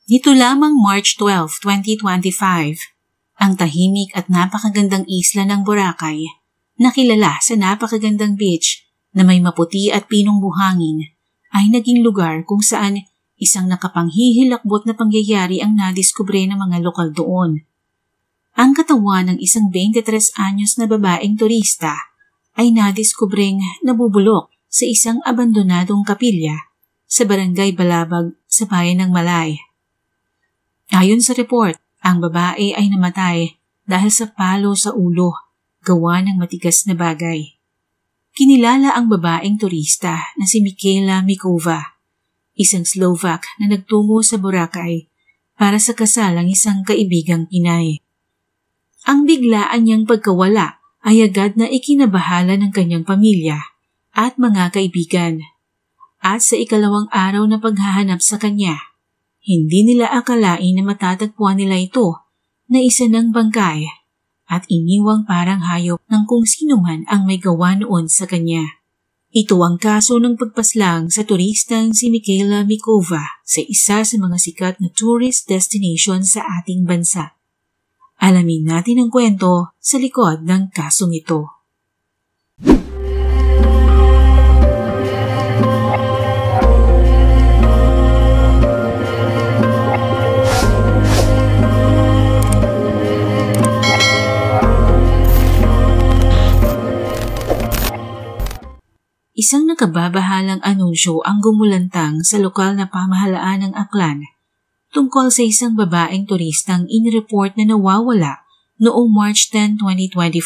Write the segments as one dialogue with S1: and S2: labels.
S1: Nito lamang March 12, 2025, ang tahimik at napakagandang isla ng Boracay, nakilala sa napakagandang beach na may maputi at pinong buhangin, ay naging lugar kung saan isang nakapanghihilakbot na pangyayari ang nadiskubre ng mga lokal doon. Ang katawan ng isang 23 anyos na babaeng turista ay nadiskubreng nabubulok sa isang abandonadong kapilya sa Barangay Balabag sa bayan ng Malay. Ayon sa report, ang babae ay namatay dahil sa palo sa ulo, gawa ng matigas na bagay. Kinilala ang babaeng turista na si Michaela Mikova, isang Slovak na nagtungo sa Boracay para sa kasal ng isang kaibigang Pinay. Ang biglaan niyang pagkawala ay agad na ikinabahala ng kanyang pamilya at mga kaibigan. At sa ikalawang araw na paghahanap sa kanya, hindi nila akalain na matatagpuan nila ito na isa ng bangkay at iniwang parang hayop ng kung sino man ang may gawa noon sa kanya. Ito ang kaso ng pagpaslang sa turistang si Michaela Mikova sa isa sa mga sikat na tourist destination sa ating bansa. Alamin natin ang kwento sa likod ng kasong ito. Isang nakababahalang anunsyo ang gumulantang sa lokal na pamahalaan ng Aklan tungkol sa isang babaeng turistang inireport na nawawala noong March 10, 2025.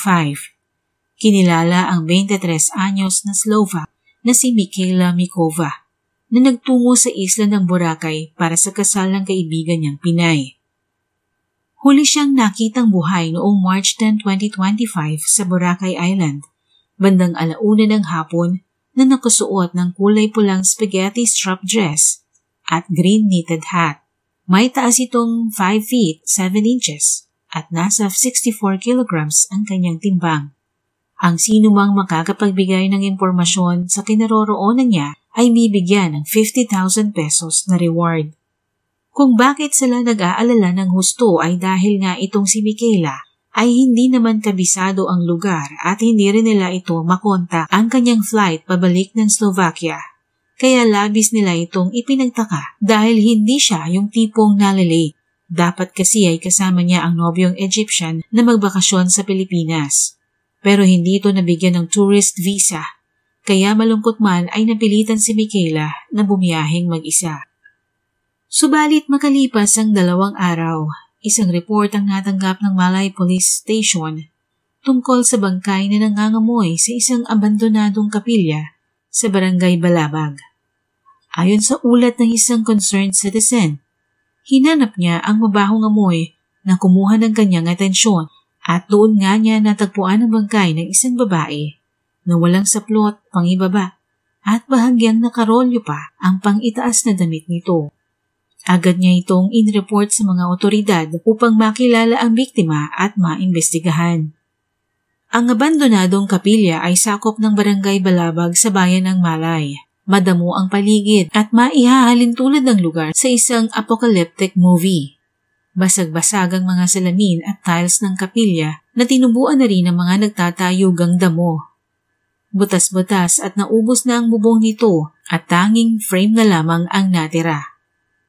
S1: Kinilala ang 23 anyos na Slovak na si Michaela Mikova na nagtungo sa isla ng Boracay para sa kasal ng kaibigan niyang Pinay. Huli siyang nakitang buhay noong March 10, 2025 sa Boracay Island, bandang 1:00 ng hapon, na nakasuot ng kulay pulang spaghetti strap dress at green knitted hat. May taas itong 5 feet 7 inches at nasa 64 kilograms ang kanyang timbang. Ang sinumang makakapagbigay ng impormasyon sa kinaroroonan niya ay bibigyan ng 50,000 pesos na reward. Kung bakit sila nag-aalala ng husto ay dahil nga itong si Michaela ay hindi naman kabisado ang lugar at hindi rin nila ito makontak ang kanyang flight pabalik ng Slovakia. Kaya labis nila itong ipinagtaka dahil hindi siya yung tipong nalilate. Dapat kasi ay kasama niya ang nobyong Egyptian na magbakasyon sa Pilipinas. Pero hindi ito nabigyan ng tourist visa, kaya malungkot man ay napilitan si Michaela na bumiyaheng mag-isa. Subalit makalipas ang 2 araw, isang report ang natanggap ng Malay Police Station tungkol sa bangkay na nangangamoy sa isang abandonadong kapilya sa Barangay Balabag. Ayon sa ulat ng isang concerned citizen, hinanap niya ang mabahong amoy na kumuha ng kanyang atensyon at doon nga niya natagpuan ang bangkay ng isang babae na walang saplot, pangibaba at bahagyang nakarolyo pa ang pangitaas na damit nito. Agad niya itong inreport sa mga otoridad upang makilala ang biktima at maimbestigahan. Ang abandonadong kapilya ay sakop ng Barangay Balabag sa bayan ng Malay. Madamo ang paligid at maihahalin tulad ng lugar sa isang apocalyptic movie. Basag-basag ang mga salamin at tiles ng kapilya na tinubuan na rin ng mga nagtatayugang damo. Butas-butas at naubos na ang bubong nito at tanging frame na lamang ang natira.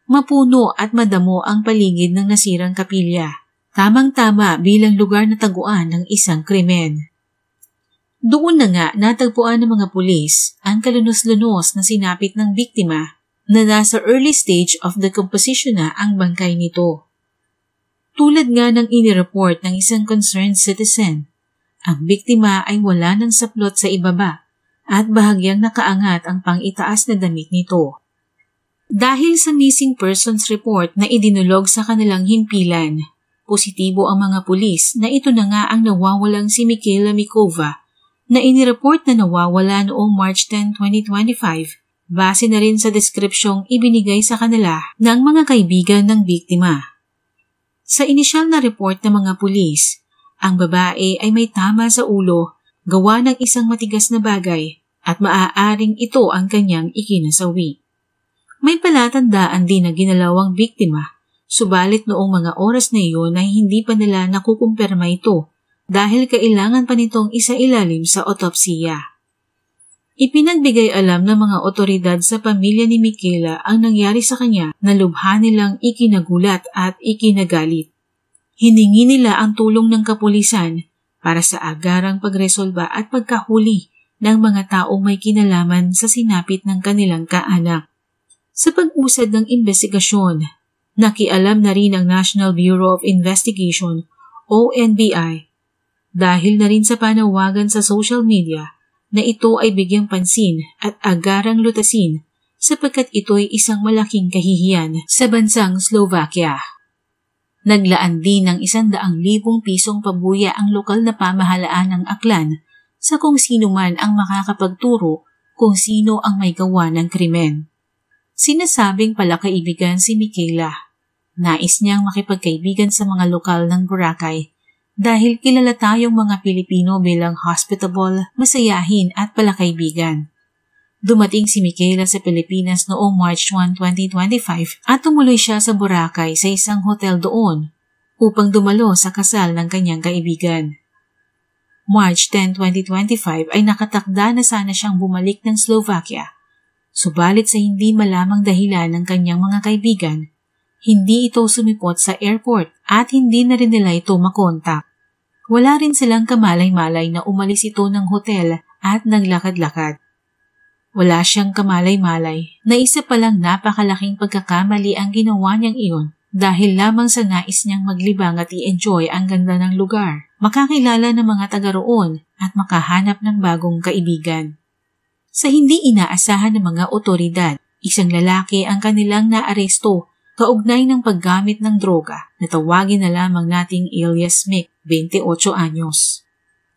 S1: Mapuno at madamo ang paligid ng nasirang kapilya, tamang-tama bilang lugar na taguan ng isang krimen. Doon na nga natagpuan ng mga pulis ang kalunos-lunos na sinapit ng biktima na nasa early stage of decomposition na ang bangkay nito. Tulad nga ng inireport ng isang concerned citizen, ang biktima ay wala ng saplot sa ibaba at bahagyang nakaangat ang pang-itaas na damit nito. Dahil sa missing persons report na idinulog sa kanilang himpilan, positibo ang mga pulis na ito na nga ang nawawalang si Michaela Mikova na inireport na nawawala noong March 10, 2025 base na rin sa deskripsyong ibinigay sa kanila ng mga kaibigan ng biktima. Sa inisyal na report ng mga pulis, ang babae ay may tama sa ulo gawa ng isang matigas na bagay at maaaring ito ang kanyang ikinasawi. May palatandaan din na ginalawang biktima Subalit noong mga oras na iyon ay hindi pa nila nakukumpirma ito dahil kailangan pa nitong isailalim sa otopsiya. Ipinagbigay alam ng mga otoridad sa pamilya ni Michaela ang nangyari sa kanya na lubha nilang ikinagulat at ikinagalit. Hiningi nila ang tulong ng kapulisan para sa agarang pagresolba at pagkahuli ng mga taong may kinalaman sa sinapit ng kanilang kaanak. Sa pag-usad ng investigasyon, nakialam na rin ang National Bureau of Investigation o NBI dahil na rin sa panawagan sa social media na ito ay bigyang pansin at agarang lutasin sapagkat ito'y isang malaking kahihiyan sa bansang Slovakia. Naglaan din ng 100,000 pisong pabuya ang lokal na pamahalaan ng Aklan sa kung sino man ang makakapagturo kung sino ang may gawa ng krimen. Sinasabing palakaibigan si Michaela. Nais niyang makipagkaibigan sa mga lokal ng Boracay dahil kilala tayong mga Pilipino bilang hospitable, masayahin at palakaibigan. Dumating si Michaela sa Pilipinas noong March 1, 2025 at tumuloy siya sa Boracay sa isang hotel doon upang dumalo sa kasal ng kanyang kaibigan. March 10, 2025 ay nakatakda na sana siyang bumalik ng Slovakia. Subalit sa hindi malamang dahilan ng kanyang mga kaibigan, hindi ito sumipot sa airport at hindi na rin nila ito makontak. Wala rin silang kamalay-malay na umalis ito ng hotel at naglakad-lakad. Wala siyang kamalay-malay na isa palang napakalaking pagkakamali ang ginawa niyang iyon dahil lamang sa nais niyang maglibang at i-enjoy ang ganda ng lugar, makakilala ng mga taga roon at makahanap ng bagong kaibigan. Sa hindi inaasahan ng mga otoridad, isang lalaki ang kanilang naaresto kaugnay ng paggamit ng droga na tawagin na lamang nating alias Mick, 28 anyos.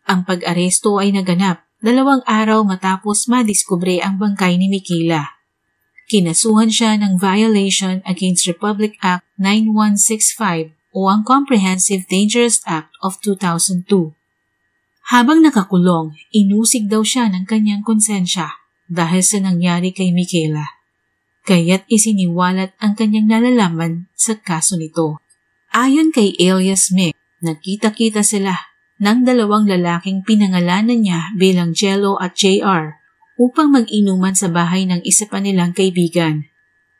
S1: Ang pag-aresto ay naganap 2 araw matapos madiskubre ang bangkay ni Michaela. Kinasuhan siya ng Violation Against Republic Act 9165 o ang Comprehensive Dangerous Act of 2002. Habang nakakulong, inusig daw siya ng kanyang konsensya dahil sa nangyari kay Michaela. Kaya't isiniwalat ang kanyang nalalaman sa kaso nito. Ayon kay alias Mick, nagkita-kita sila ng 2 lalaking pinangalanan niya bilang Jello at JR upang mag-inuman sa bahay ng isa pa nilang kaibigan.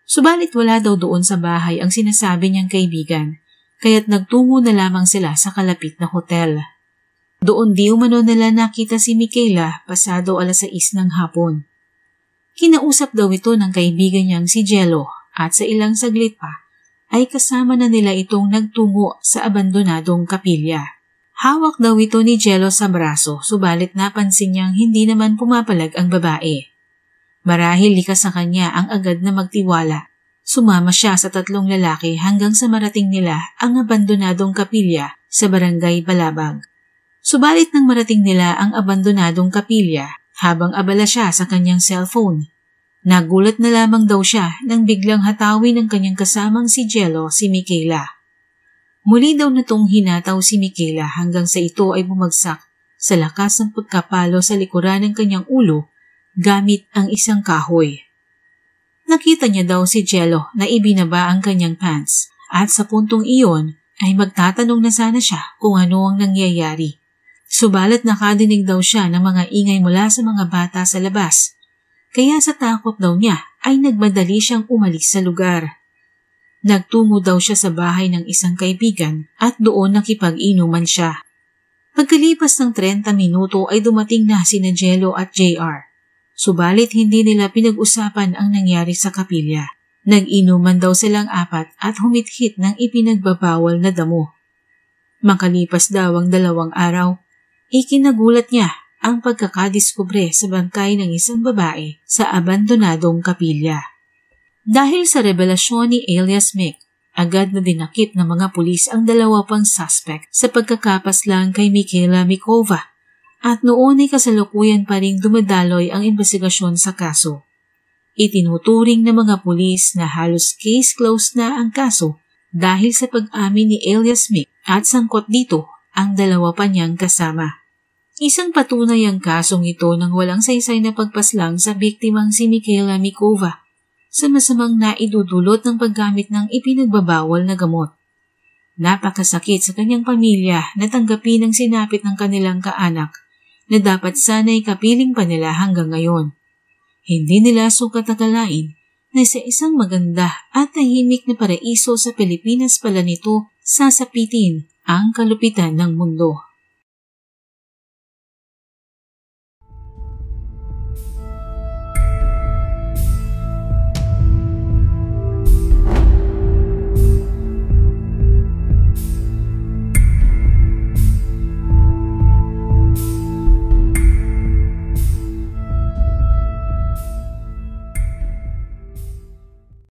S1: Subalit wala daw doon sa bahay ang sinasabi niyang kaibigan, kaya't nagtungo na lamang sila sa kalapit na hotel. Doon di umano nila nakita si Michaela pasado 6:00 ng hapon. Kinausap daw ito ng kaibigan niyang si Jello at sa ilang saglit pa ay kasama na nila itong nagtungo sa abandonadong kapilya. Hawak daw ito ni Jello sa braso subalit napansin niyang hindi naman pumapalag ang babae. Marahil likas sa kanya ang agad na magtiwala. Sumama siya sa 3 lalaki hanggang sa marating nila ang abandonadong kapilya sa barangay Balabag. Subalit nang marating nila ang abandonadong kapilya, habang abala siya sa kanyang cellphone, nagulat na lamang daw siya nang biglang hatawin ng kanyang kasamang si Jello si Michaela. Muli daw natong hinataw si Michaela hanggang sa ito ay bumagsak sa lakas ng pagkapalo sa likuran ng kanyang ulo gamit ang isang kahoy. Nakita niya daw si Jello na ibinaba ang kanyang pants at sa puntong iyon ay magtatanong na sana siya kung ano ang nangyayari. Subalit nakadinig daw siya ng mga ingay mula sa mga bata sa labas, kaya sa takot daw niya ay nagmadali siyang umalis sa lugar. Nagtungo daw siya sa bahay ng isang kaibigan at doon nakipag-inuman siya. Pagkalipas ng 30 minuto ay dumating na sina Jello at JR. Subalit hindi nila pinag-usapan ang nangyari sa kapilya. Nag-inuman daw silang 4 at humithit ng ipinagbabawal na damo. Makalipas daw ang 2 araw, ikinagulat niya ang pagkakadiskubre sa bangkay ng isang babae sa abandonadong kapilya. Dahil sa revelasyon ni alias Mick, agad na dinakip ng mga pulis ang 2 pang suspect sa pagkakapaslang kay Michaela Mikova at noon ay kasalukuyan pa ring dumadaloy ang investigasyon sa kaso. Itinuturing ng mga pulis na halos case closed na ang kaso dahil sa pag-amin ni alias Mick at sangkot dito ang 2 pa niyang kasama. Isang patunay ang kasong ito nang walang saysay na pagpaslang sa biktimang si Michaela Mikova sa masamang naidudulot ng paggamit ng ipinagbabawal na gamot. Napakasakit sa kanyang pamilya na tanggapin ang sinapit ng kanilang kaanak na dapat sana'y kapiling pa nila hanggang ngayon. Hindi nila sukat-akalain na sa isang maganda at tahimik na paraiso sa Pilipinas pala nito sasapitin ang kalupitan ng mundo.